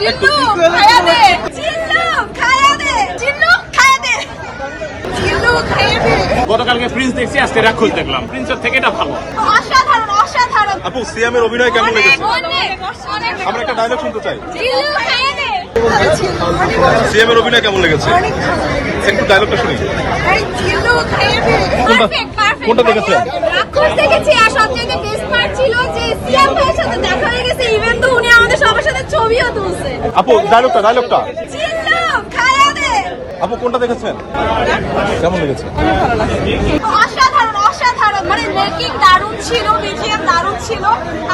জিল্লু খায়া দে, জিল্লু খায়া দে, জিল্লু খায়া দে, জিল্লু খায়া দে। গতকালকে প্রিন্স দেখছি, আজকে রাক্ষস দেখলাম। প্রিন্সের থেকে এটা ভালো। অসাধারণ অসাধারণ। আপু সিয়ামের অভিনয় কেমন লেগেছে? অনেক অনেক। আমরা একটা ডায়লগ শুনতে চাই। জিল্লু খায়া দে। সিয়ামের অভিনয় কেমন লেগেছে? অনেক ভালো লেগেছে। একটু ডায়লগটা শুনি। এই জিল্লু খায়া দে। Perfect perfect. কোনটা দেখেছেন? রাক্ষস দেখেছি, আর সবচেয়ে বেস্ট পার্ট ছিল যে সিয়াম ভাইয়ের সাথে দেখা হয়ে গেছে, ইভেন তো উনি আমাদের সবার সাথে ছবিও তুলছে। আপু ডায়লগটা জিল্লু খায়া দে। আপু কোনটা দেখেছেন? কেমন লেগেছে? অসাধারণ অসাধারণ, মানে মেকিং দারুণ ছিল, বিজিএম দারুণ ছিল,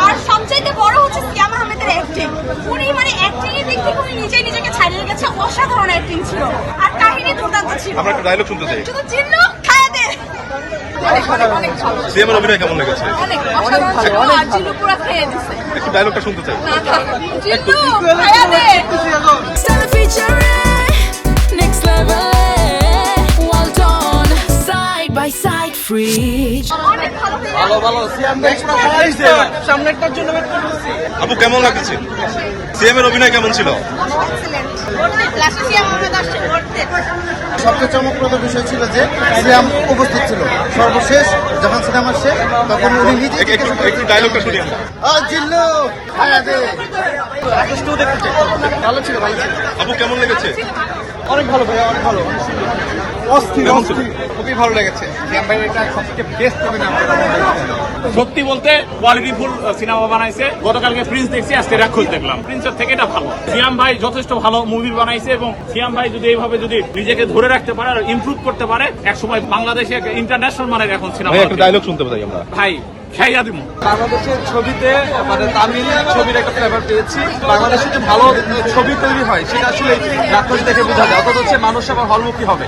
আর সবচাইতে বড় হচ্ছে সিয়াম আহমেদের অ্যাক্টিং। উনি মানে অ্যাক্টিং এর দিক থেকে উনি নিজেকে ছাড়িয়ে গেছে, অসাধারণ অ্যাক্টিং ছিল, আর কাহিনী দুর্দান্ত ছিল। আমরা একটা ডায়লগ শুনতে চাই। শুধু জিল্লু খায়া দে। অনেক অনেক অনেক ভালো। সিয়ামের অভিনয় কেমন লেগেছে? অনেক অসাধারণ ছিল, আর জিল্লু পুরো খেয়ে দিছে। একটু ডায়লগটা শুনতে চাই। জিল্লু খায়া দে। Next level, well done, side by side, free. অনেক ভালো আপু কেমন লাগছে? সিয়ামের অভিনয় কেমন ছিল? লাস্টে সিয়াম আহমেদ আসছে করতে। সবচেয়ে চমকপ্রদ বিষয় ছিল যে সিয়াম উপস্থিত ছিল সর্বশেষ যখন সিনেমা শেষ তখন উনি নিজে একটু ডায়লগটা শুনি আমরা। জিল্লু খায়া দে। ভালো ছিল, ভালো ছিল। আপু কেমন লেগেছে? অনেক ভালো ভাইয়া, অনেক ভালো, অস্থির কেমন ছিল? খুবই ভালো লেগেছে। সিয়াম ভাই এটা সবচেয়ে বেস্ট অভিনয় সত্যি বলতে কোয়ালিটিফুল সিনেমা বানাইছে। গতকালকে প্রিন্স দেখছি, আজকে রাক্ষস দেখলাম। প্রিন্সের থেকে এটা ভালো। সিয়াম ভাই যথেষ্ট ভালো মুভি বানাইছে, এবং সিয়াম ভাই যদি এইভাবে যদি নিজেকে ধরে রাখতে পারে আর ইমপ্রুভ করতে পারে, একসময় বাংলাদেশে ইন্টারন্যাশনাল মানের এখন সিনেমা। ভাই একটা ডায়লগ শুনতে চাই আমরা। ভাই খাইয়া দিমু। বাংলাদেশের ছবিতে মানে তামিল ছবির একটা ফ্লেভার পেয়েছি। বাংলাদেশে যে ভালো ছবি তৈরি হয় সেটা আসলে রাক্ষস দেখে বোঝা যায়। অথচ হচ্ছে মানুষ আবার হলমুখী হবে।